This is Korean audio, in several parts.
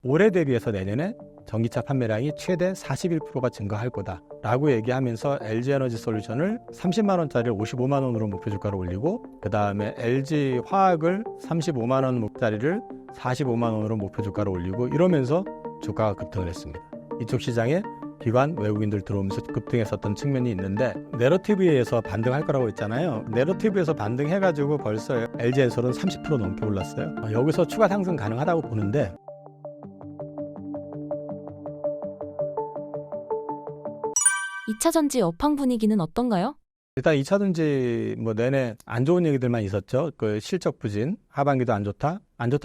올해 대비해서 내년에 전기차 판매량이 최대 41%가 증가할 거다라고 얘기하면서 LG에너지솔루션을 30만 원짜리를 55만 원으로 목표 주가를 올리고, 그 다음에 LG화학을 35만 원짜리를 45만 원으로 목표 주가를 올리고, 이러면서 주가가 급등을 했습니다. 이쪽 시장에 기관 외국인들 들어오면서 급등했었던 측면이 있는데, 내러티브에 의해서 반등할 거라고 했잖아요. 내러티브에서 반등해가지고 벌써 LG엔솔은 30% 넘게 올랐어요. 여기서 추가 상승 가능하다고 보는데, 2차전지 업황 분위기는 어떤가요? 일단 2차전지 내내 안 좋은 얘기들만 있었죠. 그 실적 부진, 하반기도 안 좋다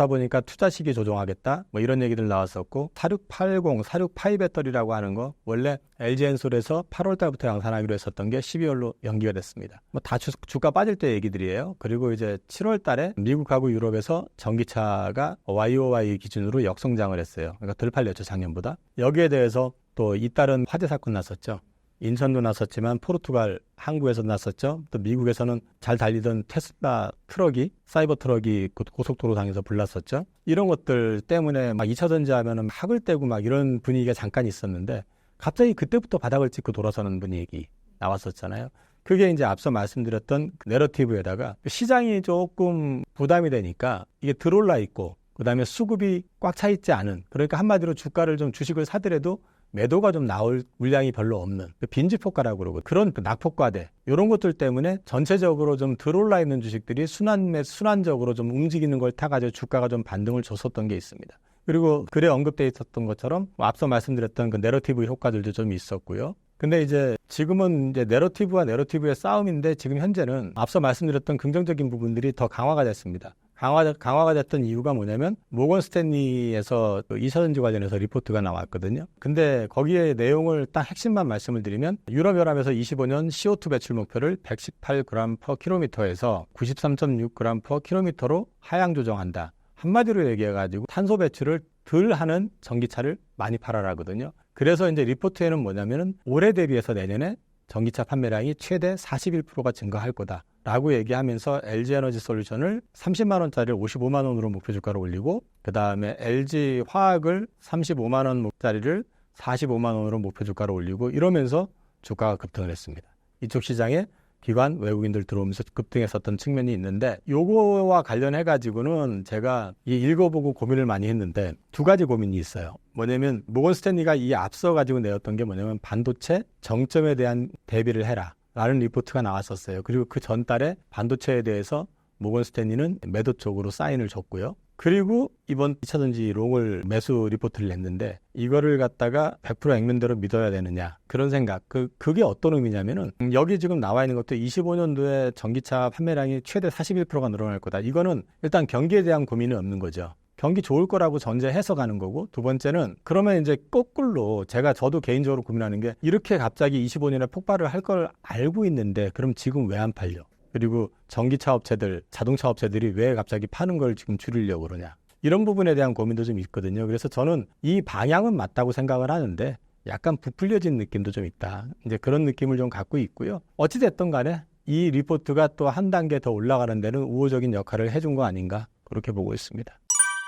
보니까 투자 시기 조정하겠다, 이런 얘기들 나왔었고, 4680, 4682 배터리라고 하는 거 원래 LG엔솔에서 8월 달부터 양산하기로 했었던 게 12월로 연기가 됐습니다. 다 주가 빠질 때 얘기들이에요. 그리고 이제 7월 달에 미국하고 유럽에서 전기차가 YOY 기준으로 역성장을 했어요. 그러니까 덜 팔렸죠, 작년보다. 여기에 대해서 또 잇따른 화재 사건 났었죠. 인천도 났었지만 포르투갈, 한국에서 났었죠. 또 미국에서는 잘 달리던 테슬라 트럭이, 사이버 트럭이 고속도로 당해서 불났었죠. 이런 것들 때문에 2차전지 하면은 학을 떼고 이런 분위기가 잠깐 있었는데, 갑자기 그때부터 바닥을 찍고 돌아서는 분위기 나왔었잖아요. 그게 이제 앞서 말씀드렸던 내러티브에다가 시장이 조금 부담이 되니까 이게 들어올라 있고, 그 다음에 수급이 꽉 차 있지 않은, 그러니까 한마디로 주가를 좀 주식을 사더라도 매도가 좀 나올 물량이 별로 없는 빈집효과라고 그러고, 그런 낙폭과대, 이런 것들 때문에 전체적으로 좀 들어올라 있는 주식들이 순환적으로 좀 움직이는 걸 타가지고 주가가 좀 반등을 줬었던 게 있습니다. 그리고 글에 언급되어 있었던 것처럼 앞서 말씀드렸던 그 내러티브 효과들도 좀 있었고요. 근데 이제 지금은 이제 내러티브와 내러티브의 싸움인데, 지금 현재는 앞서 말씀드렸던 긍정적인 부분들이 더 강화가 됐습니다. 강화가 됐던 이유가 뭐냐면, 모건 스탠리에서 2차전지 관련해서 리포트가 나왔거든요. 근데 거기에 내용을 딱 핵심만 말씀을 드리면, 유럽연합에서 25년 CO2 배출 목표를 118g/km에서 93.6g/km로 하향 조정한다. 한마디로 얘기해가지고 탄소 배출을 덜 하는 전기차를 많이 팔아라거든요. 그래서 이제 리포트에는 뭐냐면은 올해 대비해서 내년에 전기차 판매량이 최대 41%가 증가할 거다라고 얘기하면서 LG에너지솔루션을 30만 원짜리를 55만 원으로 목표 주가를 올리고, 그 다음에 LG화학을 35만 원짜리를 45만 원으로 목표 주가를 올리고, 이러면서 주가가 급등을 했습니다. 이쪽 시장에 기관 외국인들 들어오면서 급등했었던 측면이 있는데, 요거와 관련해가지고는 제가 읽어보고 고민을 많이 했는데, 두 가지 고민이 있어요. 뭐냐면, 모건 스탠리가 이 앞서 가지고 내었던 게 뭐냐면, 반도체 정점에 대한 대비를 해라 라는 리포트가 나왔었어요. 그리고 그 전달에 반도체에 대해서 모건 스탠리는 매도 쪽으로 사인을 줬고요. 그리고 이번 2차전지 롱을 매수 리포트를 냈는데, 이거를 갖다가 100% 액면대로 믿어야 되느냐, 그런 생각. 그게 어떤 의미냐면은, 여기 지금 나와 있는 것도 25년도에 전기차 판매량이 최대 41%가 늘어날 거다. 이거는 일단 경기에 대한 고민은 없는 거죠. 경기 좋을 거라고 전제해서 가는 거고, 두 번째는 그러면 이제 거꾸로 저도 개인적으로 고민하는 게, 이렇게 갑자기 25년에 폭발을 할 걸 알고 있는데 그럼 지금 왜 안 팔려? 그리고 전기차 업체들, 자동차 업체들이 왜 갑자기 파는 걸 지금 줄이려고 그러냐, 이런 부분에 대한 고민도 좀 있거든요. 그래서 저는 이 방향은 맞다고 생각을 하는데, 약간 부풀려진 느낌도 좀 있다, 이제 그런 느낌을 좀 갖고 있고요. 어찌됐든 간에 이 리포트가 또 한 단계 더 올라가는 데는 우호적인 역할을 해준 거 아닌가, 그렇게 보고 있습니다.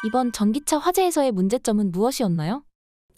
이번 전기차 화재에서의 문제점은 무엇이었나요?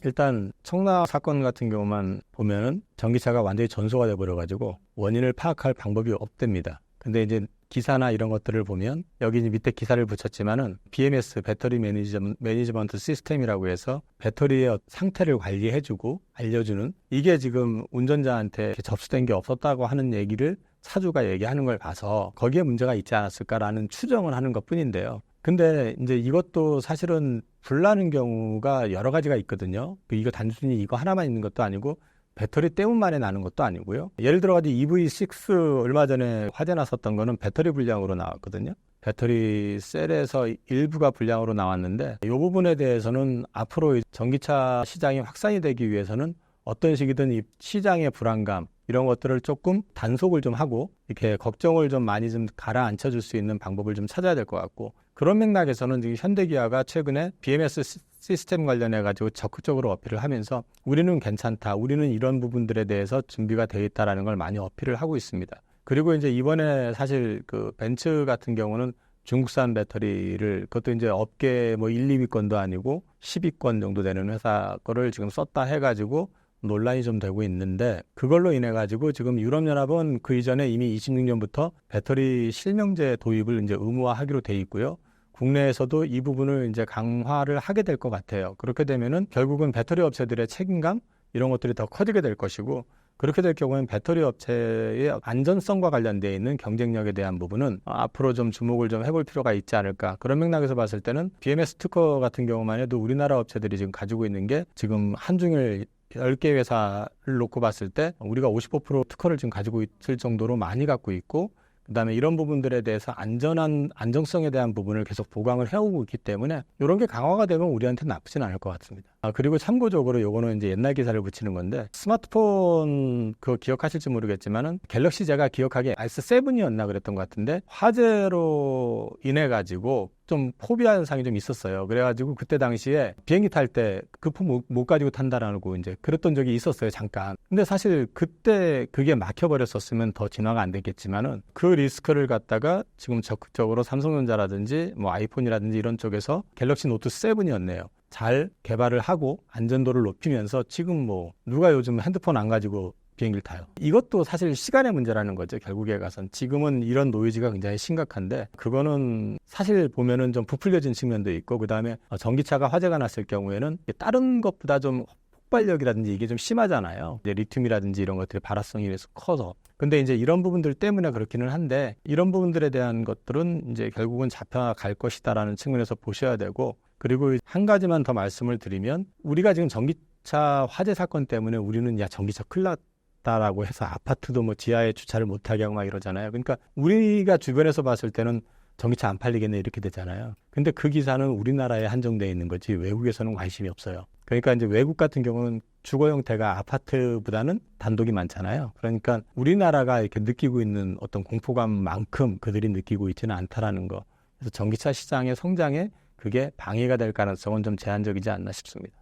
일단 청라 사건 같은 경우만 보면은 전기차가 완전히 전소가 돼버려가지고 원인을 파악할 방법이 없답니다. 근데 이제 기사나 이런 것들을 보면, 여기 밑에 기사를 붙였지만은 BMS, 배터리 매니지먼트 시스템이라고 해서 배터리의 상태를 관리해주고 알려주는, 이게 지금 운전자한테 접수된 게 없었다고 하는 얘기를 차주가 얘기하는 걸 봐서 거기에 문제가 있지 않았을까라는 추정을 하는 것 뿐인데요. 근데 이제 이것도 사실은 불나는 경우가 여러 가지가 있거든요. 이거 단순히 이거 하나만 있는 것도 아니고, 배터리 때문만에 나는 것도 아니고요. 예를 들어가지고 EV6 얼마 전에 화재 났었던 거는 배터리 불량으로 나왔거든요. 배터리 셀에서 일부가 불량으로 나왔는데, 이 부분에 대해서는 앞으로 전기차 시장이 확산이 되기 위해서는 어떤 식이든 이 시장의 불안감, 이런 것들을 조금 단속을 좀 하고, 이렇게 걱정을 좀 많이 좀 가라앉혀 줄 수 있는 방법을 좀 찾아야 될 것 같고, 그런 맥락에서는 지금 현대기아가 최근에 BMS 시스템 관련해가지고 적극적으로 어필을 하면서, 우리는 괜찮다, 우리는 이런 부분들에 대해서 준비가 되어 있다라는 걸 많이 어필을 하고 있습니다. 그리고 이제 이번에 사실 그 벤츠 같은 경우는 중국산 배터리를 그것도 이제 업계 뭐 1, 2위권도 아니고 10위권 정도 되는 회사 거를 지금 썼다 해가지고 논란이 좀 되고 있는데 그걸로 인해 가지고 지금 유럽연합은 그 이전에 이미 26년부터 배터리 실명제 도입을 이제 의무화하기로 돼 있고요. 국내에서도 이 부분을 이제 강화를 하게 될 것 같아요. 그렇게 되면은 결국은 배터리 업체들의 책임감 이런 것들이 더 커지게 될 것이고 그렇게 될 경우에는 배터리 업체의 안전성과 관련되어 있는 경쟁력에 대한 부분은 앞으로 좀 주목을 좀 해볼 필요가 있지 않을까. 그런 맥락에서 봤을 때는 BMS 특허 같은 경우만 해도 우리나라 업체들이 지금 가지고 있는 게 지금 한중일 10개 회사를 놓고 봤을 때 우리가 55% 특허를 지금 가지고 있을 정도로 많이 갖고 있고 그다음에 이런 부분들에 대해서 안정성에 대한 부분을 계속 보강을 해오고 있기 때문에 이런 게 강화가 되면 우리한테는 나쁘진 않을 것 같습니다. 그리고 참고적으로 요거는 이제 옛날 기사를 붙이는 건데 스마트폰 그거 기억하실지 모르겠지만은 갤럭시 제가 기억하기에 S7이었나 그랬던 것 같은데 화재로 인해 가지고 좀 포비아 현상이 좀 있었어요. 그래가지고 그때 당시에 비행기 탈 때 그 폰 못 가지고 탄다라고 이제 그랬던 적이 있었어요, 잠깐. 근데 사실 그때 그게 막혀버렸었으면 더 진화가 안 됐겠지만은 그 리스크를 갖다가 지금 적극적으로 삼성전자라든지 뭐 아이폰이라든지 이런 쪽에서 갤럭시 노트 7이었네요. 잘 개발을 하고 안전도를 높이면서 지금 뭐 누가 요즘 핸드폰 안 가지고 비행기를 타요. 이것도 사실 시간의 문제라는 거죠. 결국에 가선 지금은 이런 노이즈가 굉장히 심각한데 그거는 사실 보면은 좀 부풀려진 측면도 있고 그다음에 전기차가 화재가 났을 경우에는 다른 것보다 좀 폭발력이라든지 이게 좀 심하잖아요. 이제 리튬이라든지 이런 것들이 발화성이 커서. 근데 이제 이런 부분들 때문에 그렇기는 한데 이런 부분들에 대한 것들은 이제 결국은 잡혀갈 것이다라는 측면에서 보셔야 되고 그리고 한 가지만 더 말씀을 드리면 우리가 지금 전기차 화재 사건 때문에 우리는 야 전기차 큰일 났다라고 해서 아파트도 뭐 지하에 주차를 못하게 하고 막 이러잖아요. 그러니까 우리가 주변에서 봤을 때는 전기차 안 팔리겠네 이렇게 되잖아요. 근데 그 기사는 우리나라에 한정되어 있는 거지 외국에서는 관심이 없어요. 그러니까 이제 외국 같은 경우는 주거 형태가 아파트보다는 단독이 많잖아요. 그러니까 우리나라가 이렇게 느끼고 있는 어떤 공포감만큼 그들이 느끼고 있지는 않다라는 거. 그래서 전기차 시장의 성장에 그게 방해가 될 가능성은 좀 제한적이지 않나 싶습니다.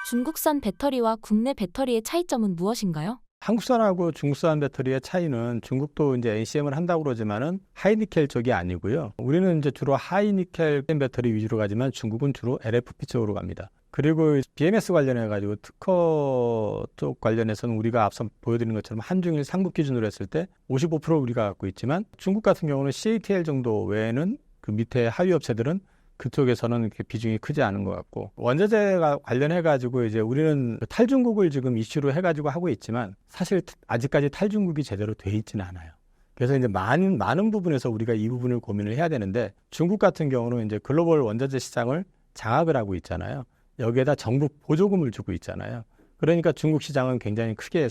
중국산 배터리와 국내 배터리의 차이점은 무엇인가요? 한국산하고 중국산 배터리의 차이는 중국도 이제 NCM을 한다고 그러지만은 하이니켈 쪽이 아니고요. 우리는 이제 주로 하이니켈 배터리 위주로 가지만 중국은 주로 LFP 쪽으로 갑니다. 그리고 BMS 관련해 가지고 특허 쪽 관련해서는 우리가 앞서 보여드린 것처럼 한중일 상국 기준으로 했을 때 55% 우리가 갖고 있지만 중국 같은 경우는 CATL 정도 외에는 그 밑에 하위 업체들은 그쪽에서는 이렇게 비중이 크지 않은 것 같고 원자재가 관련해 가지고 이제 우리는 탈중국을 지금 이슈로 해 가지고 하고 있지만 사실 아직까지 탈중국이 제대로 돼 있지는 않아요. 그래서 이제 많은 부분에서 우리가 이 부분을 고민을 해야 되는데 중국 같은 경우는 이제 글로벌 원자재 시장을 장악을 하고 있잖아요. 여기에다 정부 보조금을 주고 있잖아요. 그러니까 중국 시장은 굉장히 크게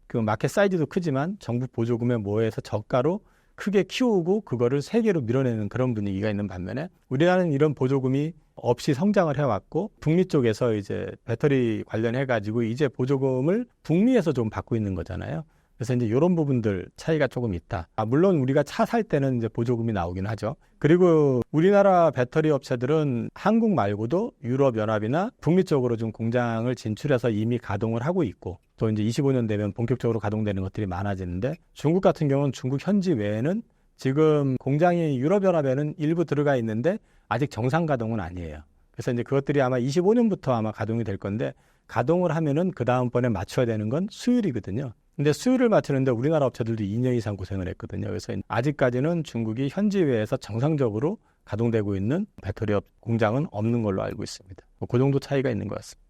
그 마켓 사이즈도 크지만 정부 보조금에 뭐해서 저가로 크게 키우고 그거를 세계로 밀어내는 그런 분위기가 있는 반면에 우리나라는 이런 보조금이 없이 성장을 해왔고 북미 쪽에서 이제 배터리 관련해 가지고 이제 보조금을 북미에서 좀 받고 있는 거잖아요. 그래서 이제 이런 부분들 차이가 조금 있다. 물론 우리가 차 살 때는 이제 보조금이 나오긴 하죠. 그리고 우리나라 배터리 업체들은 한국 말고도 유럽연합이나 북미 쪽으로 좀 공장을 진출해서 이미 가동을 하고 있고 또 이제 25년 되면 본격적으로 가동되는 것들이 많아지는데 중국 같은 경우는 중국 현지 외에는 지금 공장이 유럽연합에는 일부 들어가 있는데 아직 정상 가동은 아니에요. 그래서 이제 그것들이 아마 25년부터 아마 가동이 될 건데 가동을 하면은 그 다음번에 맞춰야 되는 건 수율이거든요. 근데 수율을 맞추는데 우리나라 업체들도 2년 이상 고생을 했거든요. 그래서 아직까지는 중국이 현지외에서 정상적으로 가동되고 있는 배터리 공장은 없는 걸로 알고 있습니다. 그 정도 차이가 있는 것 같습니다.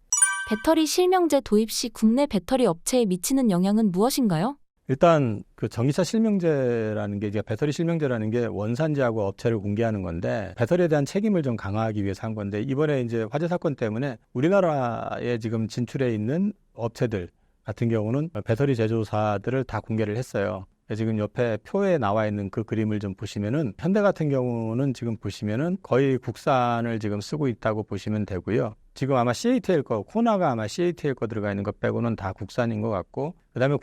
배터리 실명제 도입 시 국내 배터리 업체에 미치는 영향은 무엇인가요? 일단 그 전기차 실명제라는 게 이제 배터리 실명제라는 게 원산지하고 업체를 공개하는 건데 배터리에 대한 책임을 좀 강화하기 위해서 한 건데 이번에 이제 화재 사건 때문에 우리나라에 지금 진출해 있는 업체들 같은 경우는 배터리 제조사들을 다 공개를 했어요. 지금 옆에 표에 나와 있는 그 그림을 좀 보시면은 현대 같은 경우는 지금 보시면은 거의 국산을 지금 쓰고 있다고 보시면 되고요. 지금 아마 CATL 거, 코나가 아마 CATL 거 들어가 있는 것 빼고는 다 국산인 것 같고, 그다음에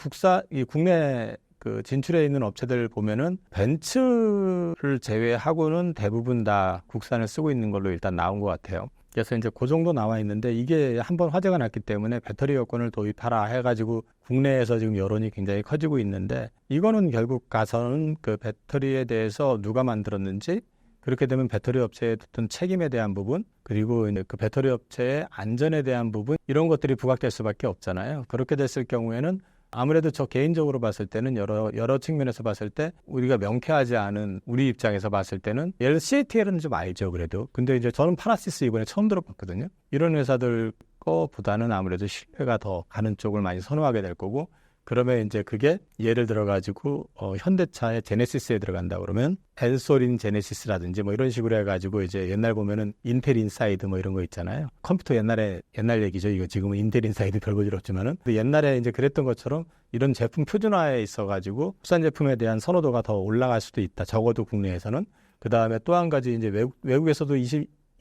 국내 그 진출해 있는 업체들 보면은 벤츠를 제외하고는 대부분 다 국산을 쓰고 있는 걸로 일단 나온 것 같아요. 그래서 이제 그 정도 나와 있는데 이게 한번 화재가 났기 때문에 배터리 여권을 도입하라 해가지고 국내에서 지금 여론이 굉장히 커지고 있는데 이거는 결국 가서는 그 배터리에 대해서 누가 만들었는지 그렇게 되면 배터리 업체의 어떤 책임에 대한 부분, 그리고 이제 그 배터리 업체의 안전에 대한 부분, 이런 것들이 부각될 수밖에 없잖아요. 그렇게 됐을 경우에는 아무래도 저 개인적으로 봤을 때는 여러 측면에서 봤을 때 우리가 명쾌하지 않은 우리 입장에서 봤을 때는 예를 들어 CATL은 좀 알죠, 그래도. 근데 이제 저는 파나시스 이번에 처음 들어봤거든요. 이런 회사들 거보다는 아무래도 신뢰가 더 가는 쪽을 많이 선호하게 될 거고, 그러면 이제 그게 예를 들어 가지고 현대차의 제네시스에 들어간다 그러면 엔솔인 제네시스라든지 뭐 이런 식으로 해가지고 이제 옛날 보면은 인텔 인사이드 뭐 이런 거 있잖아요. 컴퓨터 옛날 얘기죠. 이거 지금은 인텔 인사이드 별 볼 일 없지만은 근데 옛날에 이제 그랬던 것처럼 이런 제품 표준화에 있어가지고 국산 제품에 대한 선호도가 더 올라갈 수도 있다. 적어도 국내에서는. 그 다음에 또 한 가지 이제 외국에서도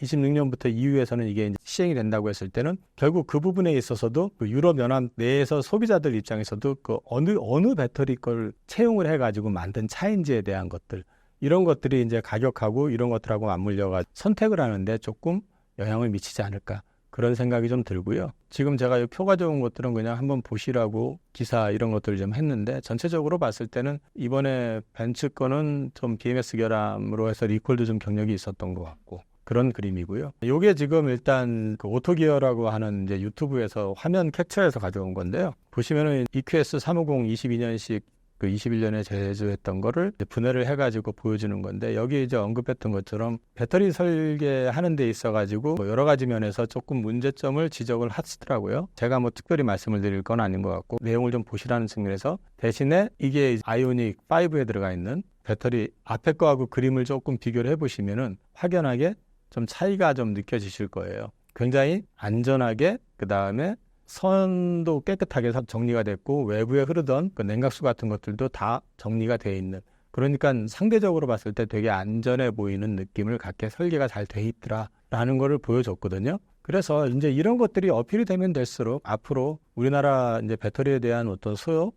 26년부터 EU에서는 이게 이제 시행이 된다고 했을 때는 결국 그 부분에 있어서도 그 유럽 연합 내에서 소비자들 입장에서도 그 어느 배터리 걸 채용을 해가지고 만든 차인지에 대한 것들, 이런 것들이 이제 가격하고 이런 것들하고 맞물려가 선택을 하는데 조금 영향을 미치지 않을까, 그런 생각이 좀 들고요. 지금 제가 이 표 가져온 것들은 그냥 한번 보시라고 기사 이런 것들을 좀 했는데, 전체적으로 봤을 때는 이번에 벤츠 거는 좀 BMS 결함으로 해서 리콜도 좀 경력이 있었던 것 같고, 그런 그림이고요. 이게 지금 일단 그 오토기어라고 하는 이제 유튜브에서 화면 캡처해서 가져온 건데요. 보시면은 EQS 350 22년식 그 21년에 제조했던 거를 분해를 해가지고 보여주는 건데, 여기 이제 언급했던 것처럼 배터리 설계하는 데 있어가지고 뭐 여러 가지 면에서 조금 문제점을 지적을 하시더라고요. 제가 뭐 특별히 말씀을 드릴 건 아닌 것 같고, 내용을 좀 보시라는 측면에서, 대신에 이게 아이오닉 5에 들어가 있는 배터리 앞에 거하고 그림을 조금 비교를 해보시면은 확연하게 좀 차이가 좀 느껴지실 거예요. 굉장히 안전하게, 그 다음에 선도 깨끗하게 정리가 됐고, 외부에 흐르던 그 냉각수 같은 것들도 다 정리가 돼 있는, 그러니까 상대적으로 봤을 때 되게 안전해 보이는 느낌을 갖게 설계가 잘 돼 있더라라는 거를 보여줬거든요. 그래서 이제 이런 것들이 어필이 되면 될수록 앞으로 우리나라 이제 배터리에 대한 어떤 수요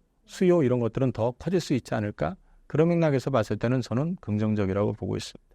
이런 것들은 더 커질 수 있지 않을까? 그런 맥락에서 봤을 때는 저는 긍정적이라고 보고 있습니다.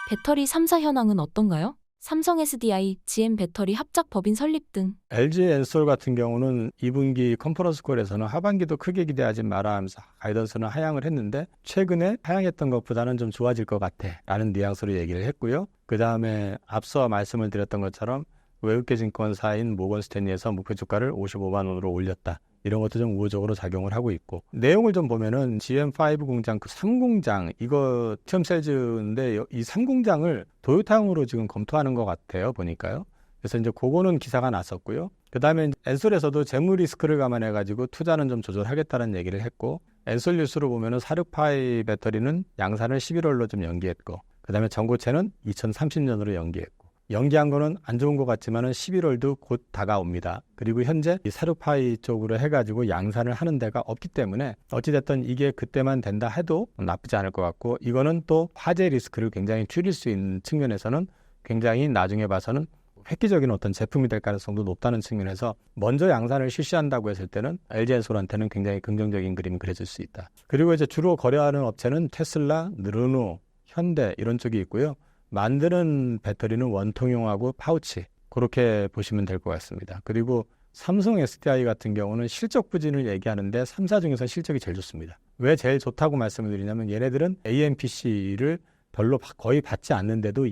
배터리 3사 현황은 어떤가요? 삼성 SDI, GM 배터리 합작 법인 설립 등. LG 엔솔 같은 경우는 2분기 컨퍼런스 콜에서는 하반기도 크게 기대하지 마라 하면서 가이던스는 하향을 했는데, 최근에 하향했던 것보다는 좀 좋아질 것 같아 라는 뉘앙스로 얘기를 했고요. 그 다음에 앞서 말씀을 드렸던 것처럼 외국계 증권사인 모건 스탠리에서 목표 주가를 55만 원으로 올렸다. 이런 것도 좀 우호적으로 작용을 하고 있고, 내용을 좀 보면은 GM5 공장 그 3공장 이거 처음 셀즈인데, 이 3공장을 도요타용으로 지금 검토하는 것 같아요, 보니까요. 그래서 이제 그거는 기사가 났었고요. 그 다음에 엔솔에서도 재무 리스크를 감안해가지고 투자는 좀 조절하겠다는 얘기를 했고, 엔솔 뉴스로 보면은 46파이 배터리는 양산을 11월로 좀 연기했고, 그 다음에 전고체는 2030년으로 연기했고, 연기한 거는 안 좋은 것 같지만은 11월도 곧 다가옵니다. 그리고 현재 이 사르파이 쪽으로 해가지고 양산을 하는 데가 없기 때문에 어찌됐든 이게 그때만 된다 해도 나쁘지 않을 것 같고, 이거는 또 화재 리스크를 굉장히 줄일 수 있는 측면에서는 굉장히 나중에 봐서는 획기적인 어떤 제품이 될 가능성도 높다는 측면에서 먼저 양산을 실시한다고 했을 때는 LG엔솔한테는 굉장히 긍정적인 그림이 그려질 수 있다. 그리고 이제 주로 거래하는 업체는 테슬라, 르노, 현대 이런 쪽이 있고요. 만드는 배터리는 원통용하고 파우치, 그렇게 보시면 될 것 같습니다. 그리고 삼성 SDI 같은 경우는 실적 부진을 얘기하는데 3사 중에서 실적이 제일 좋습니다. 왜 제일 좋다고 말씀을 드리냐면, 얘네들은 AMPC를 별로 거의 받지 않는데도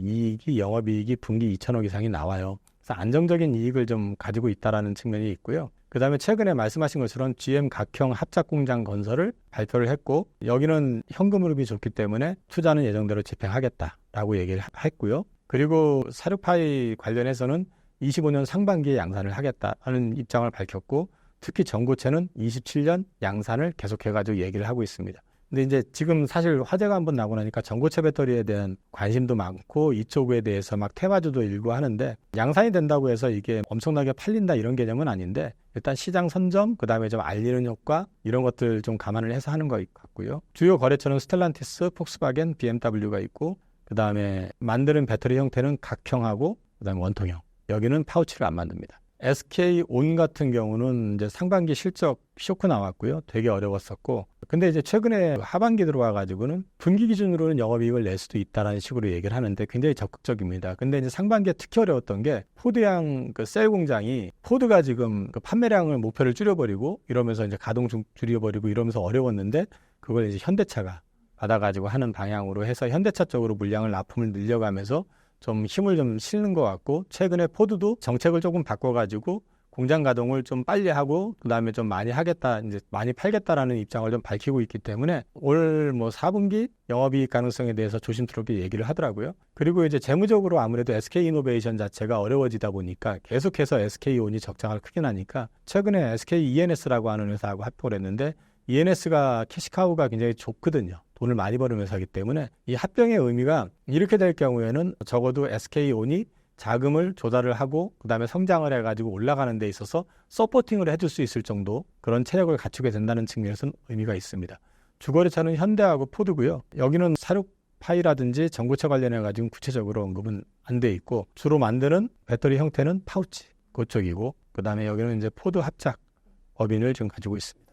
영업이익이 분기 2천억 이상이 나와요. 그래서 안정적인 이익을 좀 가지고 있다라는 측면이 있고요. 그 다음에 최근에 말씀하신 것처럼 GM 각형 합작공장 건설을 발표를 했고, 여기는 현금 흐름이 좋기 때문에 투자는 예정대로 집행하겠다라고 얘기를 했고요. 그리고 사르파이 관련해서는 25년 상반기에 양산을 하겠다는 입장을 밝혔고, 특히 전고체는 27년 양산을 계속해가지고 얘기를 하고 있습니다. 근데 이제 지금 사실 화재가 한번 나고 나니까 전고체 배터리에 대한 관심도 많고, 이쪽에 대해서 막 테마주도 일고 하는데, 양산이 된다고 해서 이게 엄청나게 팔린다 이런 개념은 아닌데, 일단 시장 선점, 그 다음에 좀 알리는 효과 이런 것들 좀 감안을 해서 하는 것 같고요. 주요 거래처는 스텔란티스, 폭스바겐, BMW가 있고, 그 다음에 만드는 배터리 형태는 각형하고 그 다음에 원통형. 여기는 파우치를 안 만듭니다. SK온 같은 경우는 이제 상반기 실적 쇼크 나왔고요. 되게 어려웠었고, 근데 이제 최근에 하반기 들어와 가지고는 분기 기준으로는 영업이익을 낼 수도 있다라는 식으로 얘기를 하는데 굉장히 적극적입니다. 근데 이제 상반기에 특히 어려웠던 게 포드양 그 셀 공장이, 포드가 지금 그 판매량을 목표를 줄여버리고 이러면서 이제 가동 줄여버리고 이러면서 어려웠는데, 그걸 이제 현대차가 받아가지고 하는 방향으로 해서 현대차 쪽으로 물량을 납품을 늘려가면서 좀 힘을 좀 실는 것 같고, 최근에 포드도 정책을 조금 바꿔가지고 공장 가동을 좀 빨리 하고 그다음에 좀 많이 하겠다, 이제 많이 팔겠다라는 입장을 좀 밝히고 있기 때문에 올 뭐 4분기 영업이익 가능성에 대해서 조심스럽게 얘기를 하더라고요. 그리고 이제 재무적으로 아무래도 SK이노베이션 자체가 어려워지다 보니까 계속해서 SK온이 적자가 크게 나니까 최근에 SK ENS라고 하는 회사하고 합병을 했는데, ENS가 캐시카우가 굉장히 좁거든요. 돈을 많이 버는 회사이기 때문에 이 합병의 의미가 이렇게 될 경우에는 적어도 SK온이 자금을 조달을 하고 그다음에 성장을 해가지고 올라가는 데 있어서 서포팅을 해줄 수 있을 정도 그런 체력을 갖추게 된다는 측면에서는 의미가 있습니다. 주거래차는 현대하고 포드고요. 여기는 사륙파이라든지 전구체 관련해가지고 구체적으로 언급은 안 돼 있고, 주로 만드는 배터리 형태는 파우치 그쪽이고, 그다음에 여기는 이제 포드 합작 법인을 지금 가지고 있습니다.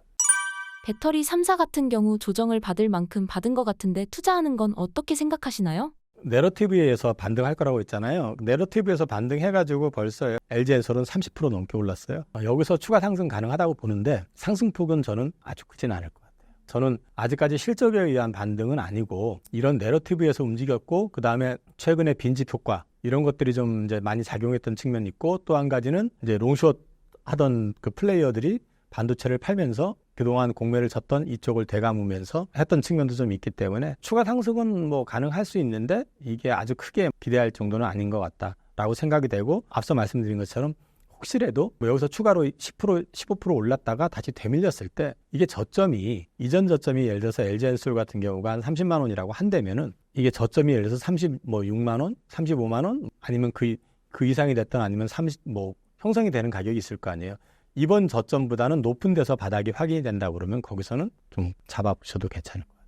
배터리 3사 같은 경우 조정을 받을 만큼 받은 것 같은데 투자하는 건 어떻게 생각하시나요? 내러티브에 의해서 반등할 거라고 했잖아요. 내러티브에서 반등해가지고 벌써 LG엔솔은 30% 넘게 올랐어요. 여기서 추가 상승 가능하다고 보는데 상승폭은 저는 아주 크진 않을 것 같아요. 저는 아직까지 실적에 의한 반등은 아니고 이런 내러티브에서 움직였고, 그 다음에 최근에 빈집 효과 이런 것들이 좀 이제 많이 작용했던 측면이 있고, 또 한 가지는 이제 롱숏 하던 그 플레이어들이 반도체를 팔면서 그동안 공매를 쳤던 이쪽을 되감으면서 했던 측면도 좀 있기 때문에 추가 상승은 뭐 가능할 수 있는데 이게 아주 크게 기대할 정도는 아닌 것 같다라고 생각이 되고, 앞서 말씀드린 것처럼 혹시라도 뭐 여기서 추가로 10%, 15% 올랐다가 다시 되밀렸을 때 이게 저점이, 이전 저점이 예를 들어서 LG엔솔 같은 경우가 한 30만 원이라고 한다면은 이게 저점이 예를 들어서 36만 원, 35만 원 아니면 그 이상이 됐든 아니면 30 뭐 형성이 되는 가격이 있을 거 아니에요. 이번 저점보다는 높은 데서 바닥이 확인이 된다고 그러면 거기서는 좀 잡아보셔도 괜찮을 거예요.